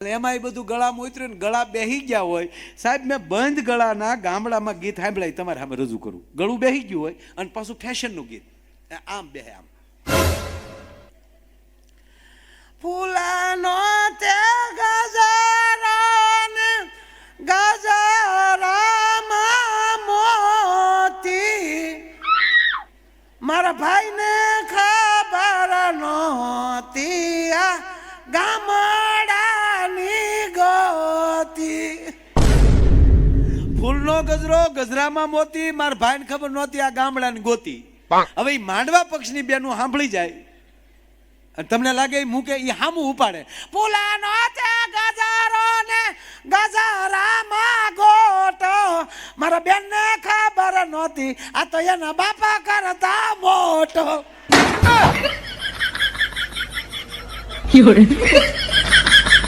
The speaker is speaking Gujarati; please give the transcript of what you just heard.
એમાં એ બધું ગળામાં ઉતર્યું ને ગળા બેહી ગયા હોય. સાહેબ મેં બંધ ગળાના ગામડામાં ગીત સાંભળાય તમારે સામે રજૂ કરું. ગળું બેહી ગયું હોય અને પાછું ફેશનનું ગીત આમ બેહે આમ. ફૂલાનો તે ગજરાને ગજરામાં મોતી મારા ભાઈને ખબર નહોતી આ ગામડાની ગોતી. ફૂલનો ગજરો ગજરામાં મોતી મારા ભાઈને ખબર નહોતી આ ગામડાની ગોતી. હવે માંડવા પક્ષની બેનું સાંભળી જાય અને તમને લાગે મૂકે એ હામું ઉપાડે. ફૂલાનો તે ગજારો ને ગજરામાં ગોટો મારા બેનને ખબર નહોતી આ તો એના બાપા કરતા મોટો.